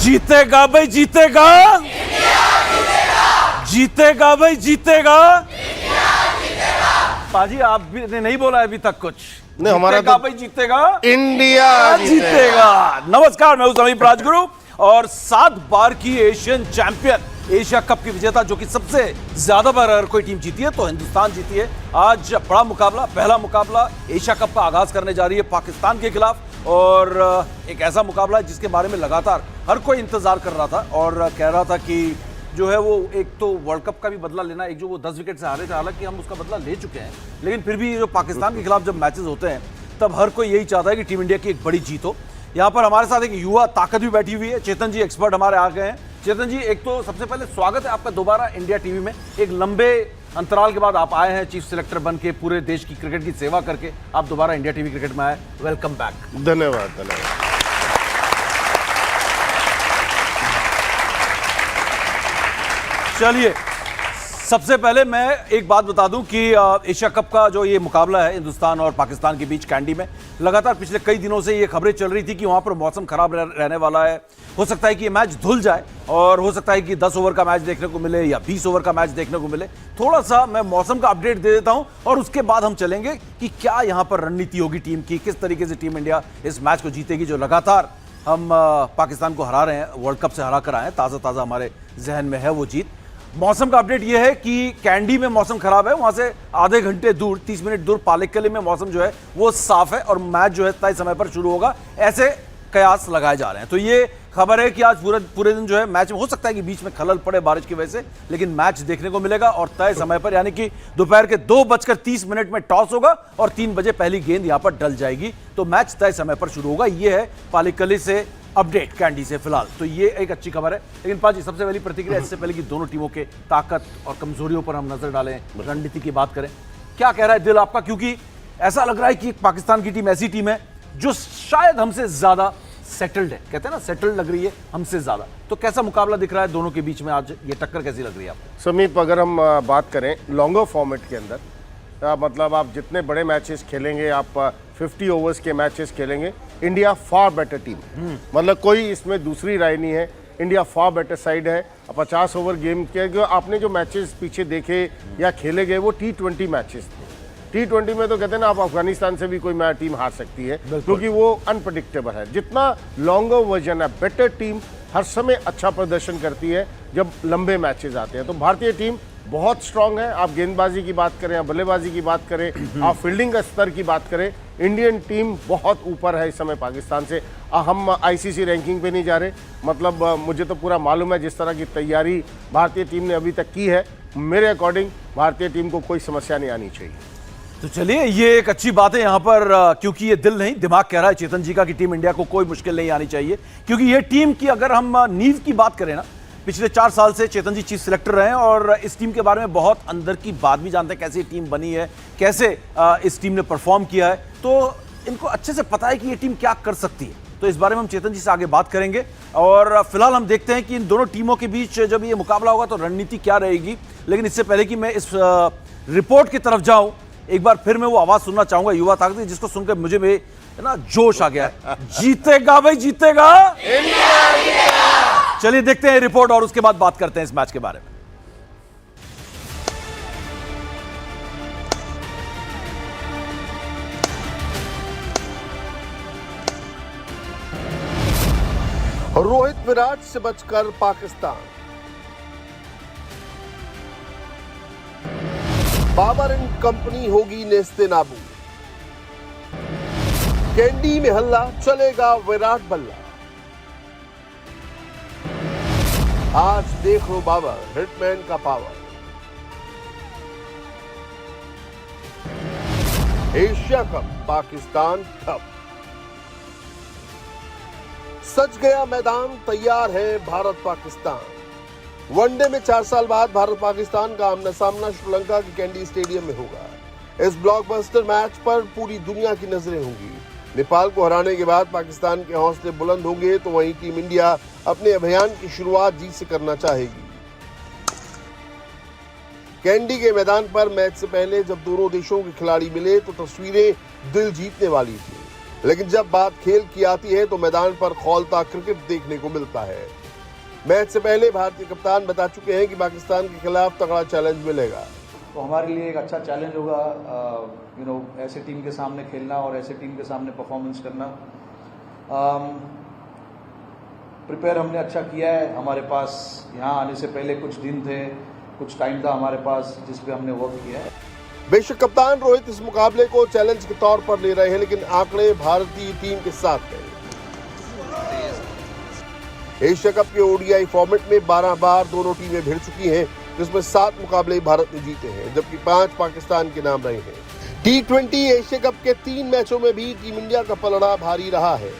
जीतेगा भाई जीतेगा, जीतेगा भाई जीतेगा। पाजी आपने नहीं बोला अभी तक कुछ। नहीं, हमारा तो भाई जीतेगा, इंडिया जीतेगा। नमस्कार, मैं हूं समीप राजगुरु और 7 बार की एशियन चैंपियन, एशिया कप की विजेता, जो कि सबसे ज्यादा बार अगर कोई टीम जीती है तो हिंदुस्तान जीती है। आज बड़ा मुकाबला, पहला मुकाबला एशिया कप का आगाज करने जा रही है पाकिस्तान के खिलाफ, और एक ऐसा मुकाबला है जिसके बारे में लगातार हर कोई इंतजार कर रहा था और कह रहा था कि जो है वो एक तो वर्ल्ड कप का भी बदला लेना, एक जो वो 10 विकेट से हारे थे, हालांकि हम उसका बदला ले चुके हैं, लेकिन फिर भी जो पाकिस्तान के खिलाफ जब मैचेस होते हैं तब हर कोई यही चाहता है कि टीम इंडिया की एक बड़ी जीत हो। यहाँ पर हमारे साथ एक युवा ताकत भी बैठी हुई है, चेतन जी एक्सपर्ट हमारे आ गए हैं। चेतन जी, एक तो सबसे पहले स्वागत है आपका दोबारा इंडिया टीवी में। एक लंबे अंतराल के बाद आप आए हैं चीफ सिलेक्टर बन के, पूरे देश की क्रिकेट की सेवा करके आप दोबारा इंडिया टीवी क्रिकेट में आए, वेलकम बैक। धन्यवाद धन्यवाद। चलिए, सबसे पहले मैं एक बात बता दूं कि एशिया कप का जो ये मुकाबला है हिंदुस्तान और पाकिस्तान के बीच कैंडी में, लगातार पिछले कई दिनों से ये खबरें चल रही थी कि वहां पर मौसम खराब रहने वाला है, हो सकता है कि ये मैच धुल जाए और हो सकता है कि 10 ओवर का मैच देखने को मिले या 20 ओवर का मैच देखने को मिले। थोड़ा सा मैं मौसम का अपडेट दे देता हूं और उसके बाद हम चलेंगे कि क्या यहां पर रणनीति होगी टीम की, किस तरीके से टीम इंडिया इस मैच को जीतेगी, जो लगातार हम पाकिस्तान को हरा रहे हैं, वर्ल्ड कप से हरा कर आए हैं, ताज़ा हमारे जहन में है वो जीत। मौसम का अपडेट यह है कि कैंडी में मौसम खराब है, वहां से आधे घंटे दूर, 30 मिनट दूर पालेक्कले में मौसम जो है वो साफ है और मैच जो है तय समय पर शुरू होगा, ऐसे कयास लगाए जा रहे हैं। तो ये खबर है कि आज पूरे दिन जो है मैच में हो सकता है कि बीच में खलल पड़े बारिश की वजह से, लेकिन मैच देखने को मिलेगा और तय समय पर, यानी कि दोपहर के 2:30 में टॉस होगा और 3 बजे पहली गेंद यहां पर डल जाएगी, तो मैच तय समय पर शुरू होगा। यह है पालेक्कले से अपडेट कैंडी से फिलहाल, तो ये एक अच्छी खबर है। लेकिन पाजी, सबसे पहली प्रतिक्रिया इससे पहले कि दोनों टीमों के ताकत और कमजोरियों पर हम नजर डालें, रणनीति की बात करें, क्या कह रहा है दिल आपका? क्योंकि ऐसा लग रहा है कि पाकिस्तान की टीम ऐसी टीम है जो शायद हमसे ज्यादा सेटल्ड है, कहते हैं ना सेटल्ड लग रही है हमसे ज्यादा। तो कैसा मुकाबला दिख रहा है दोनों के बीच में आज, ये टक्कर कैसी लग रही है आपको? समीप, अगर हम बात करें लॉन्गर फॉर्मेट के अंदर, मतलब आप जितने बड़े मैचेस खेलेंगे, आप 50 ओवर्स के मैचेस खेलेंगे, इंडिया फार बेटर टीम है। मतलब कोई इसमें दूसरी राय नहीं है, इंडिया फार बेटर साइड है। 50 ओवर गेम के आपने जो मैचेस पीछे देखे या खेले गए वो T20 मैचेस थे। T20 में तो कहते हैं ना, आप अफगानिस्तान से भी कोई टीम हार सकती है, क्योंकि वो अनप्रडिक्टेबल है। जितना लॉन्गर वर्जन है, बेटर टीम हर समय अच्छा प्रदर्शन करती है जब लंबे मैचेस आते हैं। तो भारतीय टीम बहुत स्ट्रांग है। आप गेंदबाजी की बात करें या बल्लेबाजी की बात करें, आप फील्डिंग स्तर की बात करें, इंडियन टीम बहुत ऊपर है इस समय पाकिस्तान से। हम आईसीसी रैंकिंग पे नहीं जा रहे, मतलब मुझे तो पूरा मालूम है जिस तरह की तैयारी भारतीय टीम ने अभी तक की है, मेरे अकॉर्डिंग भारतीय टीम को कोई समस्या नहीं आनी चाहिए। तो चलिए, ये एक अच्छी बात है यहाँ पर, क्योंकि ये दिल नहीं दिमाग कह रहा है चेतन जी का कि टीम इंडिया को कोई मुश्किल नहीं आनी चाहिए, क्योंकि ये टीम की अगर हम नींव की बात करें ना, पिछले 4 साल से चेतन जी चीफ सिलेक्टर रहे हैं और इस टीम के बारे में बहुत अंदर की बात भी जानते हैं, कैसे टीम बनी है, कैसे इस टीम ने परफॉर्म किया है, तो इनको अच्छे से पता है कि ये टीम क्या कर सकती है। तो इस बारे में हम चेतन जी से आगे बात करेंगे और फिलहाल हम देखते हैं कि इन दोनों टीमों के बीच जब ये मुकाबला होगा तो रणनीति क्या रहेगी। लेकिन इससे पहले कि मैं इस रिपोर्ट की तरफ जाऊं, एक बार फिर मैं वो आवाज सुनना चाहूंगा युवा ताकत, जिसको सुनकर मुझे में ना जोश आ गया है। जीतेगा भाई जीतेगा, चलिए देखते हैं रिपोर्ट और उसके बाद बात करते हैं इस मैच के बारे में। रोहित विराट से बचकर पाकिस्तान, बाबर एंड कंपनी होगी नेस्ते नाबूद, कैंडी में हल्ला, चलेगा विराट बल्ला। आज देख लो बाबर, हिटमैन का पावर। एशिया कप पाकिस्तान ठप, सज गया मैदान, तैयार है भारत पाकिस्तान। वनडे में 4 साल बाद भारत पाकिस्तान का आमना सामना श्रीलंका के कैंडी स्टेडियम में होगा। इस ब्लॉकबस्टर मैच पर पूरी दुनिया की नजरें होंगी। नेपाल को हराने के बाद पाकिस्तान के हौसले बुलंद होंगे, तो वहीं टीम इंडिया अपने अभियान की शुरुआत जीत से करना चाहेगी। कैंडी के मैदान पर मैच से पहले जब दोनों देशों के खिलाड़ी मिले तो तस्वीरें दिल जीतने वाली थी। लेकिन जब बात खेल की आती है तो मैदान पर खौलता क्रिकेट देखने को मिलता है। मैच से पहले भारतीय कप्तान बता चुके हैं कि पाकिस्तान के खिलाफ तगड़ा चैलेंज मिलेगा। तो हमारे लिए एक अच्छा चैलेंज होगा ऐसे टीम के सामने खेलना और ऐसे टीम के सामने परफॉर्मेंस करना। प्रिपेयर हमने अच्छा किया है। हमारे पास यहाँ आने से पहले कुछ दिन थे, कुछ टाइम था हमारे पास जिस पे हमने वर्क किया है। बेशक कप्तान रोहित इस मुकाबले को चैलेंज के तौर पर ले रहे हैं, लेकिन आंकड़े भारतीय टीम के साथ हैं। एशिया कप के ओडीआई फॉर्मेट में 12 बार दोनों टीमें भिड़ चुकी हैं, जिसमें 7 मुकाबले भारत ने जीते हैं, जबकि 5 पाकिस्तान के नाम रहे हैं। T20 एशिया कप के 3 मैचों में भी टीम इंडिया का पलड़ा भारी रहा है।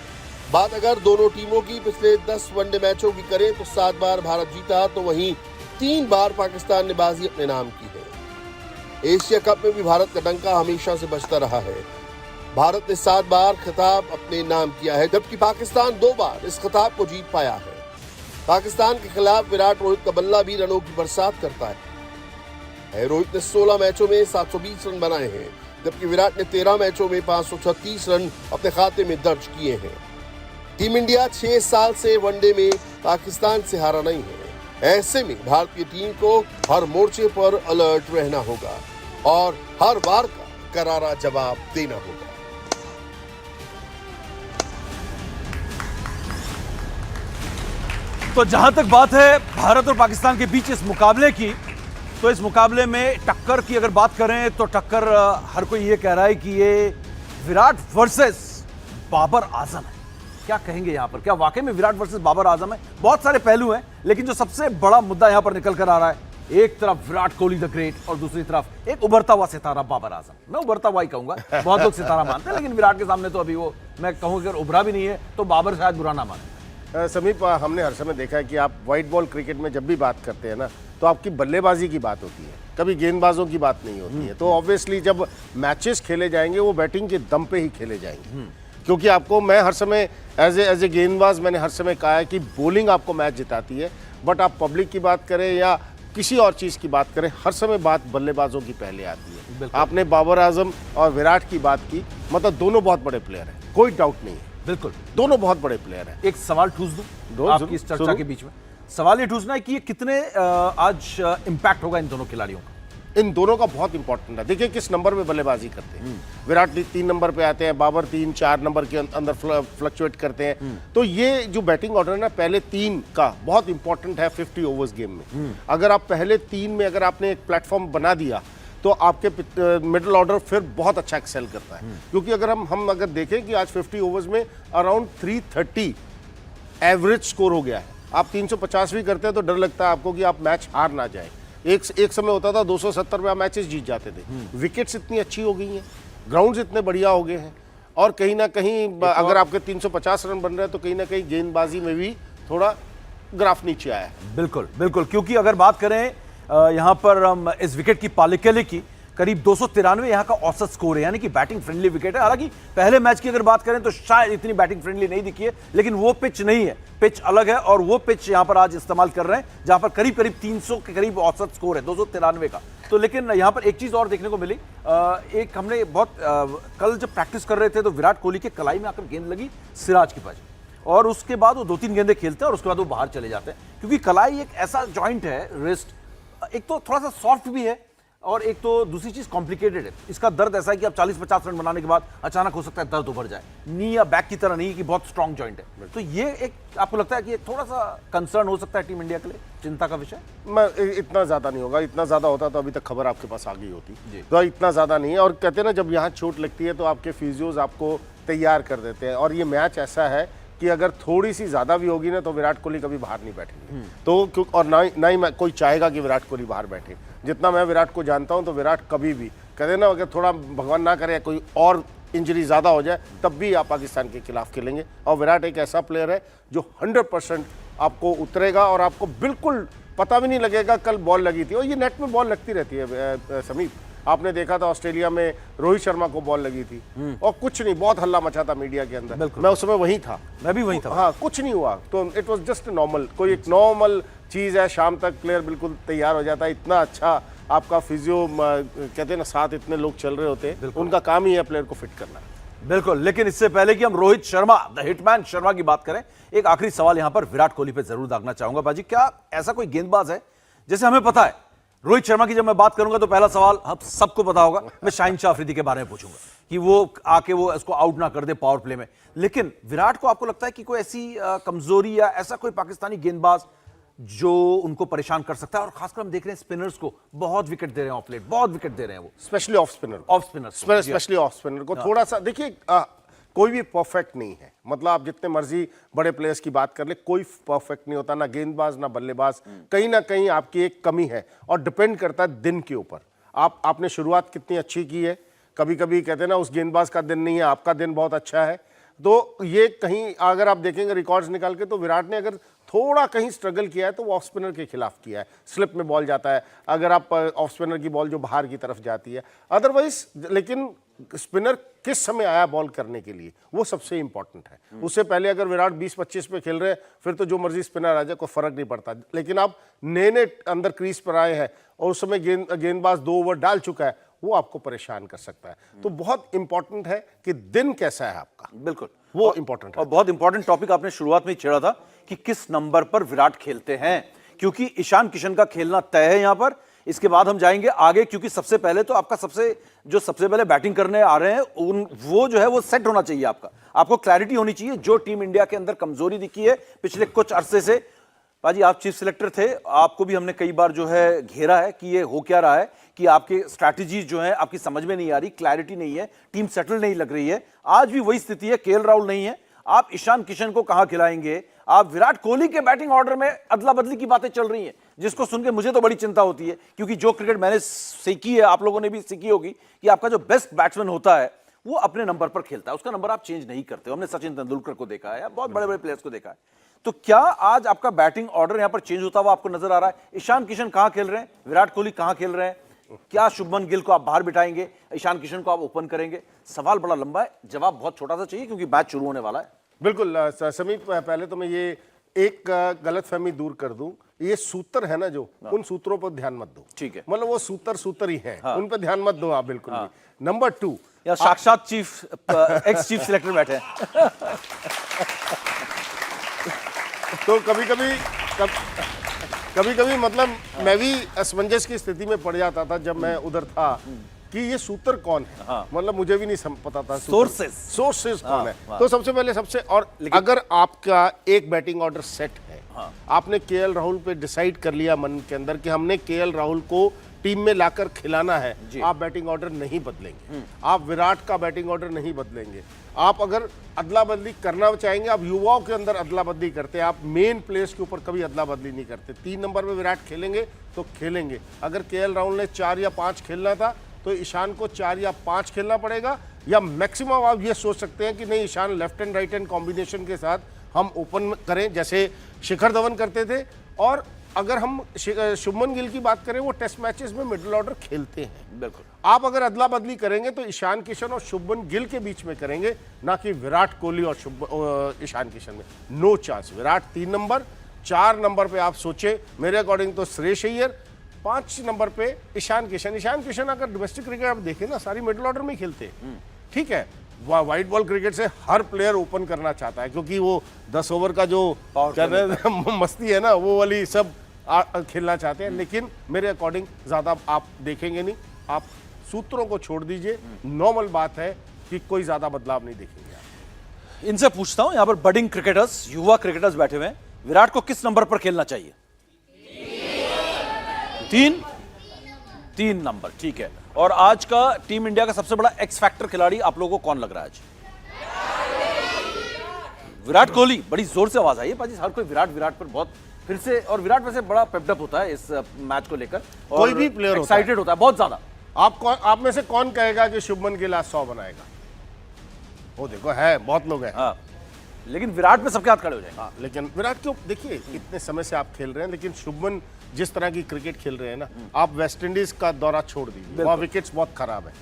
बात अगर दोनों टीमों की पिछले 10 वनडे मैचों की करें तो 7 बार भारत जीता, तो वहीं 3 बार पाकिस्तान ने बाजी अपने नाम की है। एशिया कप में भी भारत का डंका हमेशा से बजता रहा है। भारत ने 7 बार खिताब अपने नाम किया है, जबकि पाकिस्तान 2 बार इस खिताब को जीत पाया है। पाकिस्तान के खिलाफ विराट रोहित का बल्ला भी रनों की बरसात करता है। रोहित ने 16 मैचों में 720 रन बनाए हैं, जबकि विराट ने 13 मैचों में 536 रन अपने खाते में दर्ज किए हैं। टीम इंडिया 6 साल से वनडे में पाकिस्तान से हारा नहीं है। ऐसे में भारतीय टीम को हर मोर्चे पर अलर्ट रहना होगा और हर बार का करारा जवाब देना होगा। तो जहां तक बात है भारत और पाकिस्तान के बीच इस मुकाबले की, तो इस मुकाबले में टक्कर की अगर बात करें तो टक्कर हर कोई ये कह रहा है कि ये विराट वर्सेस बाबर आजम है। क्या कहेंगे यहां पर? क्या वाकई में विराट वर्सेस बाबर आजम है? बहुत सारे पहलू हैं, लेकिन जो सबसे बड़ा मुद्दा यहां पर निकल कर आ रहा है, एक तरफ विराट कोहली द ग्रेट और दूसरी तरफ एक उभरता हुआ सितारा बाबर आजम। मैं उभरता हुआ ही कहूंगा, बहुत लोग सितारा मानते हैं, लेकिन विराट के सामने तो अभी वो, मैं कहूँ अगर उभरा भी नहीं है तो बाबर शायद बुरा ना माने। समीप, हमने हर समय देखा है कि आप वाइट बॉल क्रिकेट में जब भी बात करते हैं ना, तो आपकी बल्लेबाजी की बात होती है, कभी गेंदबाजों की बात नहीं होती है। तो ऑब्वियसली जब मैचेस खेले जाएंगे वो बैटिंग के दम पे ही खेले जाएंगे, क्योंकि आपको, मैं हर समय एज ए गेंदबाज मैंने हर समय कहा है कि बॉलिंग आपको मैच जिताती है, बट आप पब्लिक की बात करें या किसी और चीज़ की बात करें, हर समय बात बल्लेबाजों की पहले आती है। आपने बाबर आजम और विराट की बात की, मतलब दोनों बहुत बड़े प्लेयर हैं, कोई डाउट नहीं है, बिल्कुल दोनों बहुत बड़े प्लेयर हैं। एक सवाल ठूस दूं आपकी इस चर्चा के बीच में। सवाल ये ठूसना है कि ये कितने आज इंपैक्ट होगा इन दोनों खिलाड़ियों का? इन दोनों का बहुत इंपॉर्टेंट है। देखिए किस नंबर में बल्लेबाजी करते हैं। विराट 3 नंबर पे आते हैं, बाबर 3-4 नंबर के अंदर फ्लक्चुएट करते हैं। तो ये जो बैटिंग ऑर्डर है ना, पहले 3 का बहुत इंपॉर्टेंट है 50 ओवर्स गेम में। अगर आप पहले 3 में अगर आपने एक प्लेटफॉर्म बना दिया तो आपके मिडिल ऑर्डर फिर बहुत अच्छा एक्सेल करता है। क्योंकि अगर हम अगर देखें कि आज 50 ओवर्स में अराउंड 330 एवरेज स्कोर हो गया है। आप 350 भी करते हैं तो डर लगता है आपको कि आप मैच हार ना जाए। एक समय होता था 270 में आप मैचेस जीत जाते थे। विकेट्स इतनी अच्छी हो गई हैं, ग्राउंड्स इतने बढ़िया हो गए हैं, और कहीं ना कहीं अगर आपके 350 रन बन रहे हैं तो कहीं ना कहीं गेंदबाजी में भी थोड़ा ग्राफ नीचे आया है। बिल्कुल बिल्कुल, क्योंकि अगर बात करें यहां पर हम इस विकेट की पालिकेले की, करीब 293 यहां का औसत स्कोर है, यानी कि बैटिंग फ्रेंडली विकेट है। हालांकि पहले मैच की अगर बात करें तो शायद इतनी बैटिंग फ्रेंडली नहीं दिखी है, लेकिन वो पिच नहीं है, पिच अलग है, और वो पिच यहां पर आज इस्तेमाल कर रहे हैं जहां पर करीब 300 के करीब औसत स्कोर है, 293 का। तो लेकिन यहां पर एक चीज और देखने को मिली, एक हमने बहुत कल जब प्रैक्टिस कर रहे थे तो विराट कोहली के कलाई में आकर गेंद लगी सिराज की पास, और उसके बाद वो 2-3 गेंदें खेलते हैं और उसके बाद वो बाहर चले जाते हैं, क्योंकि कलाई एक ऐसा जॉइंट है, रिस्ट, एक तो थोड़ा सा सॉफ्ट भी है और एक तो दूसरी चीज कॉम्प्लिकेटेड है। इसका दर्द ऐसा है कि आप 40-50 रन बनाने के बाद अचानक हो सकता है दर्द उभर जाए। नी या बैक की तरह नहीं कि बहुत स्ट्रांग जॉइंट है। तो ये एक, आपको लगता है कि थोड़ा सा कंसर्न हो सकता है टीम इंडिया के लिए, चिंता का विषय? मैं इतना ज्यादा नहीं होगा, इतना ज्यादा होता तो अभी तक खबर आपके पास आ गई होती। तो इतना ज्यादा नहीं है, और कहते हैं ना जब यहाँ चोट लगती है तो आपके फिजियोज आपको तैयार कर देते हैं, और ये मैच ऐसा है कि अगर थोड़ी सी ज्यादा भी होगी ना तो विराट कोहली कभी बाहर नहीं बैठेंगे। तो और ना ही कोई चाहेगा कि विराट कोहली बाहर बैठे। जितना मैं विराट को जानता हूं तो विराट कभी भी कहते ना, अगर थोड़ा भगवान ना करे कोई और इंजरी ज्यादा हो जाए तब भी आप पाकिस्तान के खिलाफ खेलेंगे। और विराट एक ऐसा प्लेयर है जो 100% आपको उतरेगा और आपको बिल्कुल पता भी नहीं लगेगा कल बॉल लगी थी। और ये नेट में बॉल लगती रहती है समीप, आपने देखा था ऑस्ट्रेलिया में रोहित शर्मा को बॉल लगी थी और कुछ नहीं, बहुत हल्ला मचा था मीडिया के अंदर। मैं उस समय वहीं था, मैं भी वहीं था। हाँ, कुछ नहीं हुआ, तो इट वाज जस्ट नॉर्मल, कोई एक नॉर्मल चीज है। शाम तक प्लेयर बिल्कुल तैयार हो जाता है। इतना अच्छा आपका फिजियो, कहते हैं ना, साथ इतने लोग चल रहे होते हैं, उनका काम ही है प्लेयर को फिट करना। बिल्कुल, लेकिन इससे पहले कि हम रोहित शर्मा द हिटमैन शर्मा की बात करें, एक आखिरी सवाल यहां पर विराट कोहली पे जरूर दागना चाहूंगा। बाजी, क्या ऐसा कोई गेंदबाज है, जैसे हमें पता है रोहित शर्मा की जब मैं बात करूंगा तो पहला सवाल हम सबको पता होगा, मैं शाहिन शाह अफरीदी के बारे में पूछूंगा कि वो आके वो इसको आउट ना कर दे पावर प्ले में। लेकिन विराट को आपको लगता है कि कोई ऐसी कमजोरी या ऐसा कोई पाकिस्तानी गेंदबाज जो उनको परेशान कर सकता है? और खासकर हम देख रहे हैं स्पिनर्स को बहुत विकेट दे रहे हैं ऑफ लेट, बहुत विकेट दे रहे हैं वो, specially off spinner specially off spinner को थोड़ा सा देखिए, कोई भी परफेक्ट नहीं है। मतलब आप जितने मर्जी बड़े प्लेयर्स की बात कर ले, कोई परफेक्ट नहीं होता, ना गेंदबाज ना बल्लेबाज। कहीं ना कहीं आपकी एक कमी है और डिपेंड करता है दिन के ऊपर। आपने शुरुआत कितनी अच्छी की है। कभी कभी कहते हैं ना, उस गेंदबाज का दिन नहीं है, आपका दिन बहुत अच्छा है। तो ये कहीं अगर आप देखेंगे रिकॉर्ड्स निकाल के, तो विराट ने अगर थोड़ा कहीं स्ट्रगल किया है तो वो ऑफ स्पिनर के खिलाफ किया है। स्लिप में बॉल जाता है, अगर आप ऑफ स्पिनर की बॉल जो बाहर की तरफ जाती है, अदरवाइज लेकिन स्पिनर किस समय आया बॉल करने के लिए, वो सबसे इंपॉर्टेंट है। उससे पहले अगर विराट 20-25 पे खेल रहे हैं, फिर तो जो मर्जी स्पिनर आ जाए कोई फर्क नहीं पड़ता। लेकिन आप नए अंदर क्रीज पर आए हैं और उस समय गेंदबाज 2 ओवर डाल चुका है, वो आपको परेशान कर सकता है। तो बहुत इंपॉर्टेंट है कि दिन कैसा है आपका, बिल्कुल वो इंपॉर्टेंट है। और बहुत इंपॉर्टेंट टॉपिक आपने शुरुआत में ही छेड़ा था कि किस नंबर पर विराट खेलते हैं, क्योंकि ईशान किशन का खेलना तय है यहां पर। इसके बाद हम जाएंगे आगे, क्योंकि सबसे पहले तो आपका सबसे पहले बैटिंग करने आ रहे हैं वो जो है वो सेट होना चाहिए। आपको क्लैरिटी होनी चाहिए। जो टीम इंडिया के अंदर कमजोरी दिखी है पिछले कुछ अरसे से, बाजी आप चीफ सिलेक्टर थे, आपको भी हमने कई बार जो है घेरा है कि ये हो क्या रहा है, कि आपके स्ट्रैटेजीज जो है आपकी समझ में नहीं आ रही, क्लैरिटी नहीं है, टीम सेटल नहीं लग रही है। आज भी वही स्थिति है, केएल राहुल नहीं है, आप ईशान किशन को कहां खिलाएंगे? आप विराट कोहली के बैटिंग ऑर्डर में अदला बदली की बातें चल रही हैं, जिसको सुन के मुझे तो बड़ी चिंता होती है, क्योंकि जो क्रिकेट मैंने सीखी है, आप लोगों ने भी सीखी होगी, कि आपका जो बेस्ट बैट्समैन होता है वो अपने नंबर पर खेलता है, उसका नंबर आप चेंज नहीं करते। हमने सचिन तेंदुलकर को देखा है या बहुत बड़े बड़े प्लेयर्स को देखा है। तो क्या आज आपका बैटिंग ऑर्डर यहां पर चेंज होता हुआ आपको नजर आ रहा है? ईशान किशन कहां खेल रहे हैं, विराट कोहली कहां खेल रहे हैं? क्या शुभमन गिल को आप बाहर बिठाएंगे, ईशान किशन को आप ओपन करेंगे? सवाल बड़ा लंबा है, जवाब बहुत छोटा सा चाहिए, क्योंकि मैच शुरू होने वाला है। बिल्कुल समीप, पहले तो मैं ये एक गलतफहमी दूर कर दूं, ये सूत्र है ना जो, उन सूत्रों पर ध्यान मत दो। ठीक है, मतलब वो सूत्र ही हैं, उन पर ध्यान मत दो आप बिल्कुल भी। नंबर 2, या साक्षात एक्स चीफ सिलेक्टर बैठे हैं। तो कभी कभी मतलब मैं भी असमंजस की स्थिति में पड़ जाता था जब मैं उधर था, कि ये सूत्र कौन है। मतलब मुझे भी नहीं पता था सोर्सेस कौन है। तो सबसे पहले और अगर आपका एक बैटिंग ऑर्डर सेट है, आपने केएल राहुल पे डिसाइड कर लिया मन के अंदर कि हमने केएल राहुल को टीम में लाकर खिलाना है, आप बैटिंग ऑर्डर नहीं बदलेंगे, आप विराट का बैटिंग ऑर्डर नहीं बदलेंगे। आप अगर अदला बदली करना चाहेंगे, आप युवाओं के अंदर अदला बदली करते हैं, आप मेन प्लेयर्स के ऊपर कभी अदला बदली नहीं करते। 3 नंबर में विराट खेलेंगे तो खेलेंगे। अगर केएल राहुल ने 4 या 5 खेलना था तो ईशान को 4 या 5 खेलना पड़ेगा, या मैक्सिमम आप ये सोच सकते हैं कि नहीं, Ishan left and right hand combination के साथ हम ओपन करें, जैसे शिखर धवन करते थे। और अगर हम शुभमन गिल की बात करें, वो टेस्ट मैचेस में मिडिल ऑर्डर खेलते हैं। बिल्कुल, आप अगर अदला बदली करेंगे तो ईशान किशन और शुभमन गिल के बीच में करेंगे, ना कि विराट कोहली और ईशान किशन में। No chance. Virat 3 number, 4 number पे आप सोचे, मेरे अकॉर्डिंग तो श्रेयस अय्यर, 5 नंबर पे ईशान किशन अगर डोमेस्टिक क्रिकेट आप देखें ना, सारी मिडिल ऑर्डर में खेलते हैं। ठीक है, व्हाइट बॉल क्रिकेट से हर प्लेयर ओपन करना चाहता है, क्योंकि वो 10 ओवर का जो मस्ती है ना, वो वाली सब खेलना चाहते हैं। लेकिन मेरे अकॉर्डिंग ज्यादा आप देखेंगे नहीं, आप सूत्रों को छोड़ दीजिए। नॉर्मल बात है कि कोई ज्यादा बदलाव नहीं देखेंगे आप। इनसे पूछता हूं, यहां पर बडिंग क्रिकेटर्स, युवा क्रिकेटर्स बैठे हुए हैं, विराट को किस नंबर पर खेलना चाहिए? 3 नंबर, ठीक है। और आज का टीम इंडिया का सबसे बड़ा एक्स फैक्टर खिलाड़ी आप लोगों को कौन लग रहा है आज? विराट कोहली। बड़ी जोर से आवाज आई है पाजी, हर कोई विराट पर बहुत फिर से, और विराट वैसे बड़ा पेप्ड अप होता है इस मैच को लेकर, कोई भी प्लेयर एक्साइटेड होता है बहुत ज्यादा। आप में से कौन कहेगा कि शुभमन गिल आज 100 बनाएगा? वो देखो है, बहुत लोग हैं। हाँ, लेकिन विराट में सबके हाथ खड़े हो जाएंगे। हाँ, लेकिन विराट क्यों, देखिए इतने समय से आप खेल रहे हैं, लेकिन शुभमन जिस तरह की क्रिकेट खेल रहे हैं ना, आप वेस्ट इंडीज का दौरा छोड़ दीजिए, वहाँ विकेट्स बहुत खराब है।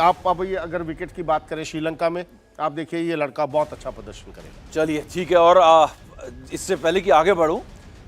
आप अब ये अगर विकेट की बात करें श्रीलंका में, आप देखिए ये लड़का बहुत अच्छा प्रदर्शन करेगा। चलिए ठीक है, और इससे पहले कि आगे बढ़ूं,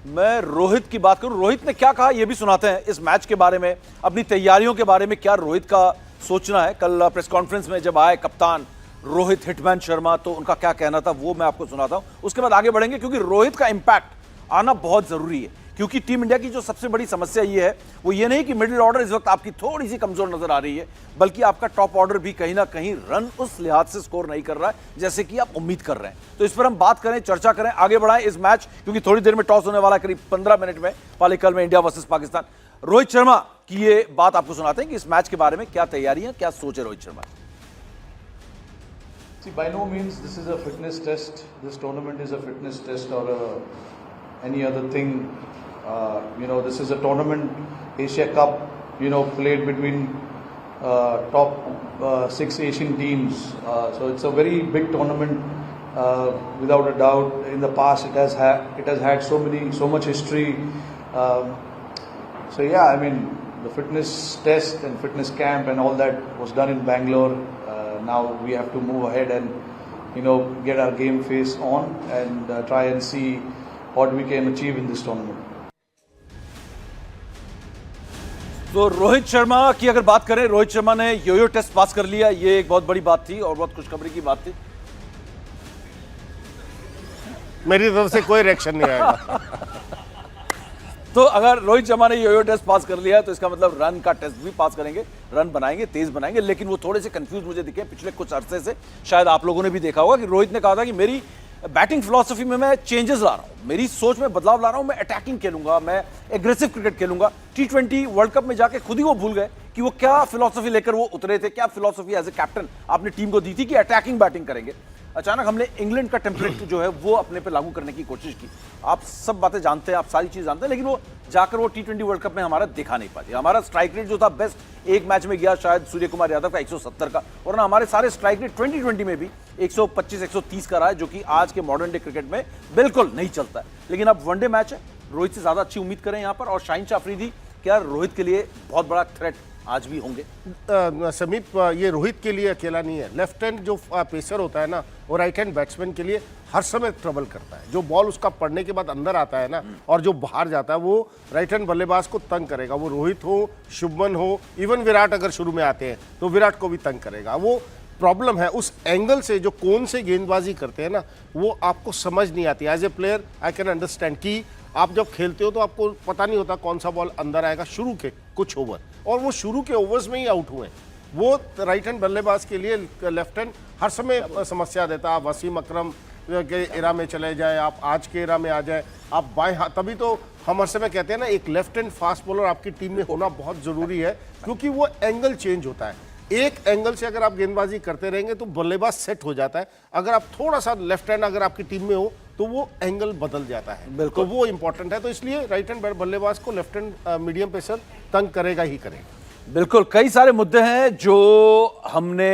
मैं रोहित की बात करूं। रोहित ने क्या कहा ये भी सुनाते हैं इस मैच के बारे में, अपनी तैयारियों के बारे में क्या रोहित का सोचना है। कल प्रेस कॉन्फ्रेंस में जब आए कप्तान, रोहित हिटमैन शर्मा, तो उनका क्या कहना था वो मैं आपको सुनाता हूं, उसके बाद आगे बढ़ेंगे, क्योंकि रोहित का इंपैक्ट आना बहुत जरूरी है। क्योंकि टीम इंडिया की जो सबसे बड़ी समस्या ये है वो ये नहीं कि मिडिल ऑर्डर इस वक्त आपकी थोड़ी सी कमजोर नजर आ रही है, बल्कि आपका टॉप ऑर्डर भी कहीं ना कहीं रन उस लिहाज से स्कोर नहीं कर रहा है जैसे कि आप उम्मीद कर रहे हैं। तो इस पर हम बात करें, चर्चा करें, आगे बढ़ाएं इस मैच, क्योंकि थोड़ी देर में टॉस होने वाला है, करीब 15 मिनट में पालीकल में, इंडिया वर्सेस पाकिस्तान। रोहित शर्मा की ये बात आपको सुनाते हैं कि इस मैच के बारे में क्या तैयारियां, क्या सोच है Rohit Sharma. See, by no means this is a fitness test. This tournament is a fitness test or any other thing. This is a tournament, Asia Cup, played between top 6 Asian teams. So it's a very big tournament, without a doubt. In the past, it has had so much history. So yeah, I mean, the fitness test and fitness camp and all that was done in Bangalore. Now we have to move ahead and get our game face on and try and see what we can achieve in this tournament. तो रोहित शर्मा की अगर बात करें, रोहित शर्मा ने Yo Yo test pass कर लिया, ये एक बहुत बड़ी बात थी और बहुत खुशखबरी की बात थी। मेरी तरफ से कोई रिएक्शन नहीं आएगा। तो अगर रोहित शर्मा ने योयो टेस्ट पास कर लिया है तो इसका मतलब रन का टेस्ट भी पास करेंगे, रन बनाएंगे, तेज बनाएंगे। लेकिन वो थोड़े से कंफ्यूज मुझे दिखे पिछले कुछ अरसे से, शायद आप लोगों ने भी देखा होगा कि रोहित ने कहा था कि मेरी बैटिंग फिलॉसफी में मैं चेंजेस ला रहा हूं, मेरी सोच में बदलाव ला रहा हूं, मैं अटैकिंग खेलूंगा, मैं एग्रेसिव क्रिकेट खेलूंगा। T20 वर्ल्ड कप में जाके खुद ही वो भूल गए कि वो क्या फिलॉसफी लेकर वो उतरे थे, क्या फिलॉसफी एज ए कैप्टन आपने टीम को दी थी कि अटैकिंग बैटिंग करेंगे। अचानक हमने इंग्लैंड का टेम्पलेट जो है वो अपने पे लागू करने की कोशिश की। आप सब बातें जानते हैं, आप सारी चीज जानते हैं, लेकिन वो जाकर वो T20 वर्ल्ड कप में हमारा दिखा नहीं पाती। हमारा स्ट्राइक रेट जो था बेस्ट एक मैच में गया शायद सूर्य कुमार यादव का 170 का, और ना हमारे सारे स्ट्राइक रेट 2020 में भी 125-130 का रहा है, जो कि आज के मॉडर्न डे क्रिकेट में बिल्कुल नहीं चलता है। लेकिन अब वनडे मैच है, रोहित से ज्यादा अच्छी उम्मीद करें यहाँ पर। और शाहीन अफरीदी क्या रोहित के लिए बहुत बड़ा थ्रेट आज भी होंगे? समीप, ये रोहित के लिए अकेला नहीं है। लेफ्ट हैंड जो पेसर होता है ना, वो राइट हैंड बैट्समैन के लिए हर समय ट्रबल करता है। जो बॉल उसका पड़ने के बाद अंदर आता है ना और जो बाहर जाता है, वो राइट हैंड बल्लेबाज को तंग करेगा। वो रोहित हो, शुभमन हो, इवन विराट अगर शुरू में आते हैं तो विराट को भी तंग करेगा। वो प्रॉब्लम है उस एंगल से, जो कौन से गेंदबाजी करते हैं ना, वो आपको समझ नहीं आती। As a player I can understand कि आप जब खेलते हो तो आपको पता नहीं होता कौन सा बॉल अंदर आएगा शुरू के कुछ ओवर, और वो शुरू के ओवर्स में ही आउट हुए। वो राइट हैंड बल्लेबाज के लिए लेफ्ट हैंड हर समय समस्या देता। आप वसीम अकरम के एरा में चले जाए, आप आज के एरा में आ जाए, आप बाएं हाथ, तभी तो हम हर समय कहते हैं ना, एक लेफ्ट हैंड फास्ट बॉलर आपकी टीम में होना बहुत जरूरी है, क्योंकि वो एंगल चेंज होता है। एक एंगल से अगर आप गेंदबाजी करते रहेंगे तो बल्लेबाज सेट हो जाता है। अगर आप थोड़ा सा लेफ्ट हैंड अगर आपकी टीम में हो तो वो एंगल बदल जाता है, तो वो इंपॉर्टेंट है। तो इसलिए राइट हैंड बल्लेबाज को लेफ्ट हैंड मीडियम पेसर तंग करेगा ही करेगा। बिल्कुल, कई सारे मुद्दे हैं जो हमने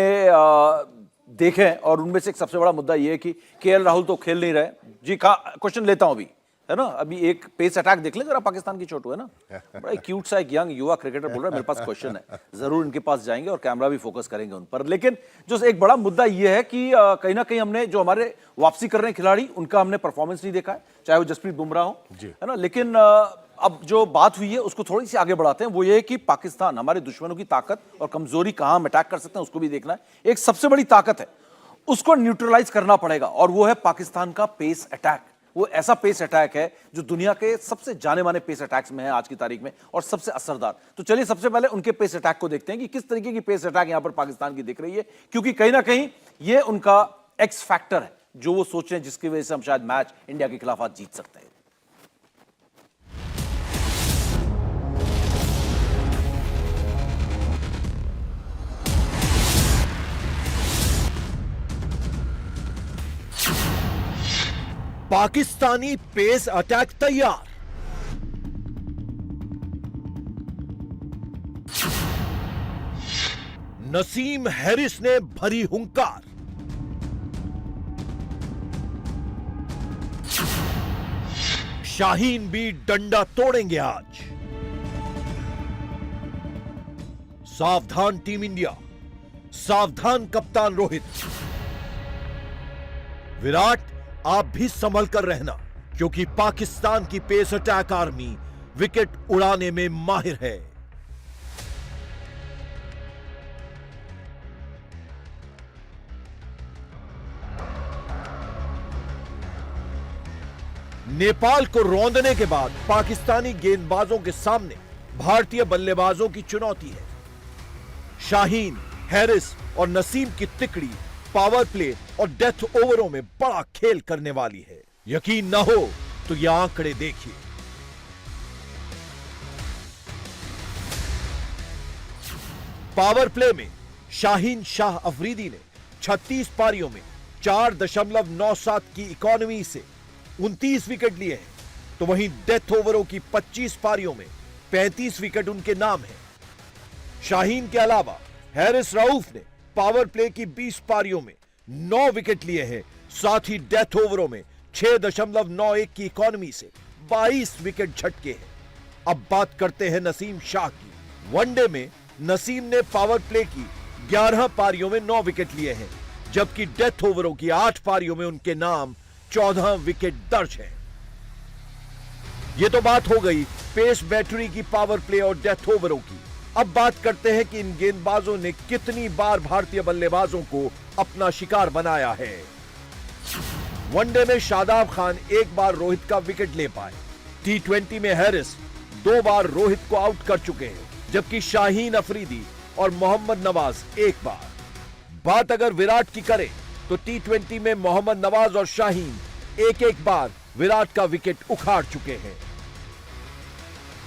देखे हैं, और उनमें से एक सबसे बड़ा मुद्दा ये है कि KL राहुल तो खेल नहीं रहे जी। क्वेश्चन लेता हूं अभी, है ना, अभी एक पेस अटैक देख लें जरा पाकिस्तान की छोटू, है ना, बड़ा क्यूट सा एक यंग युवा क्रिकेटर बोल रहा है मेरे पास क्वेश्चन है, जरूर इनके पास जाएंगे और कैमरा भी फोकस करेंगे उन पर। लेकिन जो एक बड़ा मुद्दा ये है कि कहीं ना कहीं हमने जो हमारे वापसी कर रहे हैं खिलाड़ी, उनका हमने परफॉर्मेंस नहीं देखा है, चाहे वो जसप्रीत बुमराह हो, है ना। लेकिन अब जो बात हुई है उसको थोड़ी सी आगे बढ़ाते हैं। वो ये है कि पाकिस्तान, हमारे दुश्मनों की ताकत और कमजोरी कहां हम अटैक कर सकते हैं उसको भी देखना है। एक सबसे बड़ी ताकत है, उसको न्यूट्रलाइज करना पड़ेगा, और वो है पाकिस्तान का पेस अटैक। वो ऐसा पेस अटैक है जो दुनिया के सबसे जाने माने पेस अटैक्स में है आज की तारीख में, और सबसे असरदार। तो चलिए सबसे पहले उनके पेस अटैक को देखते हैं कि किस तरीके की पेस अटैक यहां पर पाकिस्तान की दिख रही है, क्योंकि कहीं ना कहीं ये उनका एक्स फैक्टर है जो वो सोच रहे हैं, जिसकी वजह से हम शायद मैच इंडिया के खिलाफ आज जीत सकते हैं। पाकिस्तानी पेस अटैक तैयार। नसीम हैरिस ने भरी हुंकार। शाहीन भी डंडा तोड़ेंगे आज। सावधान टीम इंडिया, सावधान कप्तान रोहित। विराट, आप भी संभल कर रहना, क्योंकि पाकिस्तान की पेस अटैक आर्मी विकेट उड़ाने में माहिर है। नेपाल को रौंदने के बाद पाकिस्तानी गेंदबाजों के सामने भारतीय बल्लेबाजों की चुनौती है। शाहीन, हैरिस और नसीम की तिकड़ी पावर प्ले और डेथ ओवरों में बड़ा खेल करने वाली है। यकीन न हो तो ये आंकड़े देखिए। पावर प्ले में शाहीन शाह अफरीदी ने 36 पारियों में 4.97 की इकोनॉमी से 29 विकेट लिए हैं, तो वहीं डेथ ओवरों की 25 पारियों में 35 विकेट उनके नाम हैं। शाहीन के अलावा हैरिस राउफ ने पावर प्ले की 20 पारियों में 9 विकेट लिए हैं, साथ ही डेथ ओवरों में 6.91 की इकोनॉमी से 22 विकेट झटके हैं। अब बात करते हैं नसीम शाह की। वनडे में नसीम ने पावर प्ले की 11 पारियों में 9 विकेट लिए हैं, जबकि डेथ ओवरों की 8 पारियों में उनके नाम 14 विकेट दर्ज हैं। यह तो बात हो गई पेस बैटरी की पावर प्ले और डेथ ओवरों की। अब बात करते हैं कि इन गेंदबाजों ने कितनी बार भारतीय बल्लेबाजों को अपना शिकार बनाया है। वनडे में शादाब खान एक बार रोहित का विकेट ले पाए। T20 में हैरिस 2 बार रोहित को आउट कर चुके हैं, जबकि शाहीन अफरीदी और मोहम्मद नवाज एक बार। बात अगर विराट की करें तो T20 में मोहम्मद नवाज और शाहीन एक बार विराट का विकेट उखाड़ चुके हैं।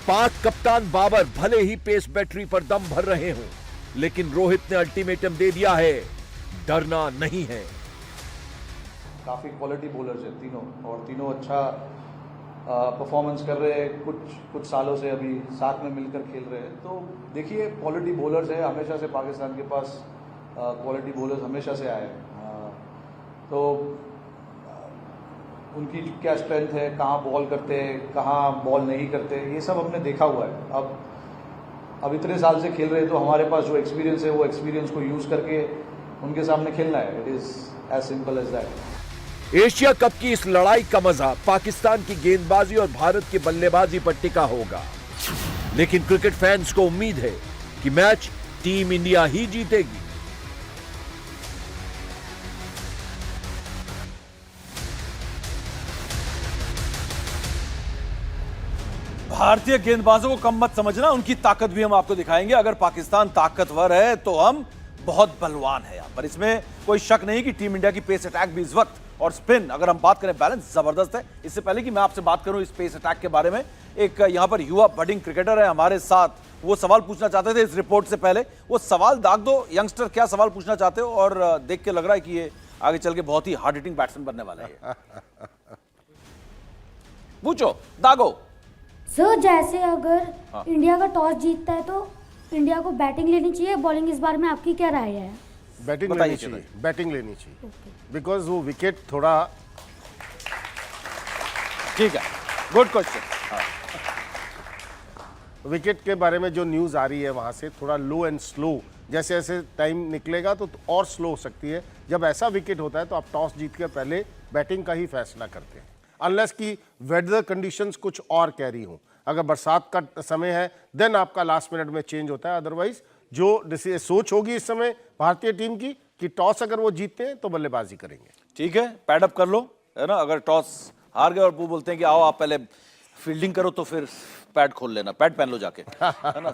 पाक कप्तान बाबर भले ही पेस बैटरी पर दम भर रहे हों, लेकिन रोहित ने अल्टीमेटम दे दिया है, डरना नहीं है। काफ़ी क्वालिटी बॉलर्स हैं तीनों, और तीनों अच्छा परफॉर्मेंस कर रहे हैं। कुछ सालों से अभी साथ में मिलकर खेल रहे हैं। तो देखिए, क्वालिटी बॉलर्स है, हमेशा से पाकिस्तान के पास क्वालिटी बॉलर्स हमेशा से आए हैं। तो उनकी क्या स्ट्रेंथ है, कहाँ बॉल करते हैं, कहाँ बॉल नहीं करते, ये सब हमने देखा हुआ है। अब इतने साल से खेल रहे हैं, तो हमारे पास जो एक्सपीरियंस है वो एक्सपीरियंस को यूज़ करके उनके सामने खेलना है। It is as simple as that. Asia cup की इस लड़ाई का मजा पाकिस्तान की गेंदबाजी और भारत की बल्लेबाजी पर टिका होगा, लेकिन क्रिकेट फैंस को उम्मीद है कि मैच टीम इंडिया ही जीतेगी। भारतीय गेंदबाजों को कम मत समझना, उनकी ताकत भी हम आपको दिखाएंगे। अगर पाकिस्तान ताकतवर है तो हम बहुत बलवान है यहाँ पर, इसमें कोई शक नहीं कि टीम इंडिया की पेस अटैक भी इस वक्त और स्पिन, अगर हम बात करें, बैलेंस जबरदस्त है। इससे पहले कि मैं आपसे बात करूं इस पेस अटैक के बारे में, एक यहाँ पर युवा बडिंग क्रिकेटर है हमारे साथ, वो सवाल पूछना चाहते थे इस रिपोर्ट से पहले। वो सवाल दाग दो यंगस्टर, क्या सवाल पूछना चाहते हो? और देख के लग रहा है कि ये आगे चल के बहुत ही हार्ड हिटिंग बैट्समैन बनने वाला है। पूछो, दागो। सर, जैसे अगर इंडिया का टॉस जीतता है तो इंडिया को बैटिंग लेनी चाहिए, बॉलिंग, इस बारे में आपकी क्या राय है? बैटिंग लेनी चाहिए, बैटिंग लेनी चाहिए, बिकॉज वो विकेट थोड़ा। ठीक है, गुड क्वेश्चन। विकेट के बारे में जो न्यूज़ आ रही है वहाँ से थोड़ा लो एंड स्लो, जैसे जैसे टाइम निकलेगा तो और स्लो हो सकती है। जब ऐसा विकेट होता है तो आप टॉस जीत कर पहले बैटिंग का ही फैसला करते हैं, अनलेस की वेदर कंडीशंस कुछ और कह रही हों। अगर बरसात का समय है देन आपका लास्ट मिनट में चेंज होता है, अदरवाइज जो सोच होगी इस समय भारतीय टीम की कि टॉस अगर वो जीतते हैं तो बल्लेबाजी करेंगे। ठीक है, पैड अप कर लो, है ना। अगर टॉस हार गए और वो बोलते हैं कि आओ आप पहले फील्डिंग करो, तो फिर पैड खोल लेना, पैड पहन लो जाके, है ना।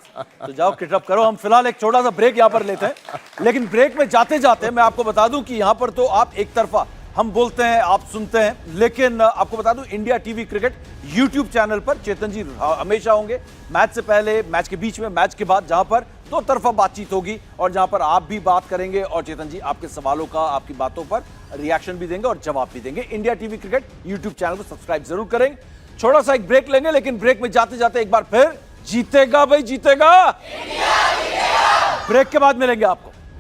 तो जाओ, किट अप करो। हम फिलहाल एक छोटा सा ब्रेक यहाँ पर लेते हैं, लेकिन ब्रेक में जाते जाते मैं आपको बता दूं कि यहाँ पर तो आप एक तरफा हम बोलते हैं, आप सुनते हैं, लेकिन आपको बता दूं India TV cricket YouTube channel पर चेतन जी हमेशा होंगे, मैच से पहले, मैच के बीच में, मैच के बाद, जहां पर दो तरफा बातचीत होगी और जहां पर आप भी बात करेंगे और चेतन जी आपके सवालों का, आपकी बातों पर रिएक्शन भी देंगे और जवाब भी देंगे। India TV cricket YouTube channel को सब्सक्राइब जरूर करेंगे। छोटा सा एक ब्रेक लेंगे, लेकिन ब्रेक में जाते जाते एक बार फिर, जीतेगा भाई जीतेगा, ब्रेक के बाद मिलेंगे आपको।